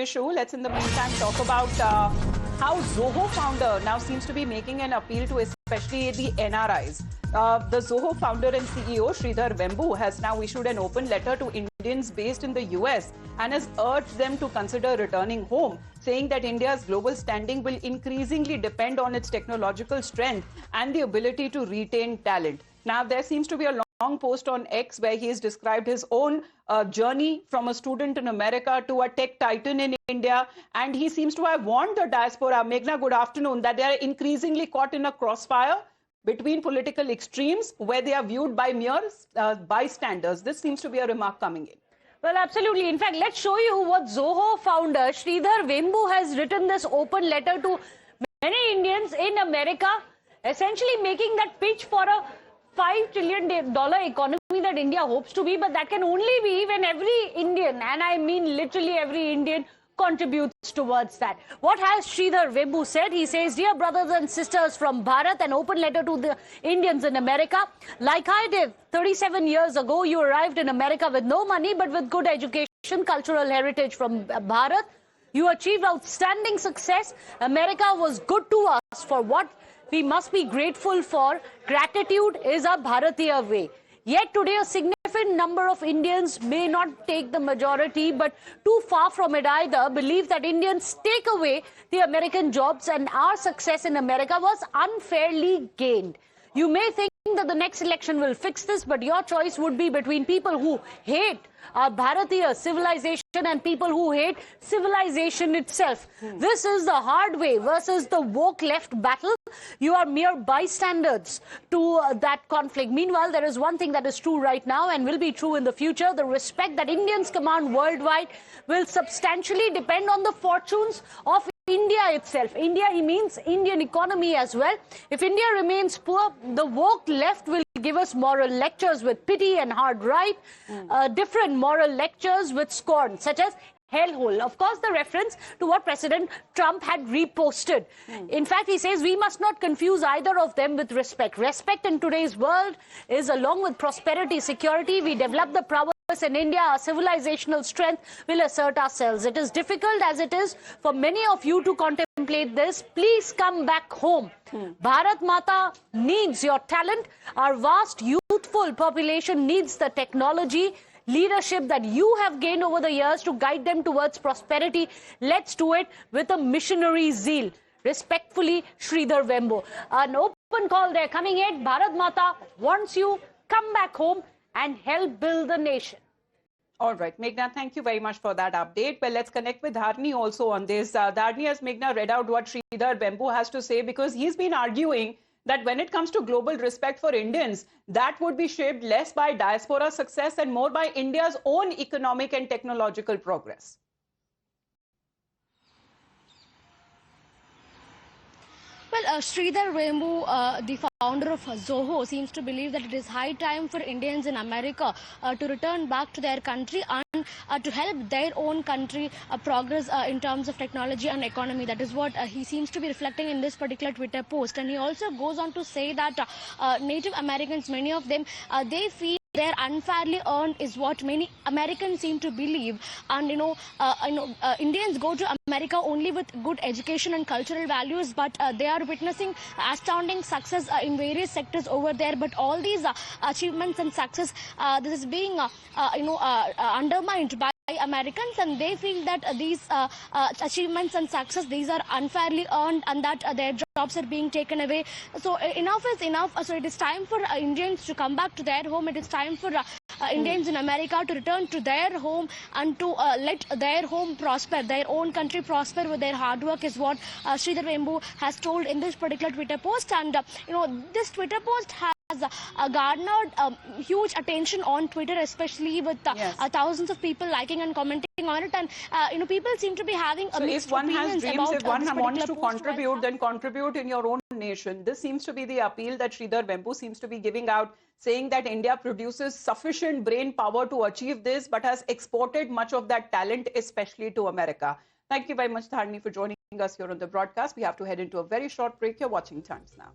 issue. Let's in the meantime talk about how Zoho founder now seems to be making an appeal to especially the NRIs. The Zoho founder and CEO Sridhar Vembu has now issued an open letter to Indians based in the US and has urged them to consider returning home, saying that India's global standing will increasingly depend on its technological strength and the ability to retain talent. Now, there seems to be a long post on X where he has described his own journey from a student in America to a tech titan in India. And he seems to have warned the diaspora, Meghna, good afternoon, that they are increasingly caught in a crossfire between political extremes where they are viewed by mere bystanders. This seems to be a remark coming in. Well, absolutely. In fact, let's show you what Zoho founder Sridhar Vembu has written this open letter to many Indians in America, essentially making that pitch for a $5 trillion economy that India hopes to be, but that can only be when every Indian, and I mean literally every Indian, contributes towards that. What has Sridhar Vembu said? He says, "Dear brothers and sisters from Bharat, an open letter to the Indians in America. Like I did 37 years ago, you arrived in America with no money, but with good education, cultural heritage from Bharat. You achieved outstanding success. America was good to us for what we must be grateful for. Gratitude is a Bharatiya way. Yet today a significant number of Indians may not take the majority, but too far from it either, believe that Indians take away the American jobs and our success in America was unfairly gained. You may think that the next election will fix this, but your choice would be between people who hate our Bharatiya civilization and people who hate civilization itself. This is the hard way versus the woke left battle. You are mere bystanders to that conflict. Meanwhile, there is one thing that is true right now and will be true in the future. The respect that Indians command worldwide will substantially depend on the fortunes of India itself. India, he means Indian economy as well. If India remains poor, the woke left will give us moral lectures with pity and hard right, different moral lectures with scorn, such as hellhole. Of course, the reference to what President Trump had reposted. In fact, he says we must not confuse either of them with respect. Respect in today's world is along with prosperity, security. We develop the prowess in India, our civilizational strength will assert ourselves. It is difficult as it is for many of you to contemplate this. Please come back home. Bharat Mata needs your talent. Our vast youthful population needs the technology, leadership that you have gained over the years to guide them towards prosperity. Let's do it with a missionary zeal. Respectfully, Sridhar Vembu. An open call there coming in. Bharat Mata wants you, come back home and help build the nation. All right, Meghna, thank you very much for that update. Well, let's connect with Dharni also on this. Dharni, has Meghna read out what Sridhar Vembu has to say? Because he's been arguing that when it comes to global respect for Indians, that would be shaped less by diaspora success and more by India's own economic and technological progress. Well, Sridhar Vembu, the founder of Zoho, seems to believe that it is high time for Indians in America to return back to their country and to help their own country progress in terms of technology and economy. That is what he seems to be reflecting in this particular Twitter post. And he also goes on to say that Native Americans, many of them, they feel they're unfairly earned is what many Americans seem to believe. And Indians go to America only with good education and cultural values, but they are witnessing astounding success in various sectors over there. But all these achievements and success, this is being undermined by Americans, and they feel that these achievements and success, these are unfairly earned and that their jobs are being taken away. So enough is enough. So it is time for Indians to come back to their home. It is time for Indians in America to return to their home and to let their home prosper, their own country prosper with their hard work, is what Sridhar Vembu has told in this particular Twitter post. And this Twitter post has garnered huge attention on Twitter, especially with thousands of people liking and commenting on it. And people seem to be having a mixed opinions about if one wants to contribute, then contribute in your own nation. This seems to be the appeal that Sridhar Vembu seems to be giving out, saying that India produces sufficient brain power to achieve this, but has exported much of that talent, especially to America. Thank you very much, Dharni, for joining us here on the broadcast. We have to head into a very short break. You're watching Times Now.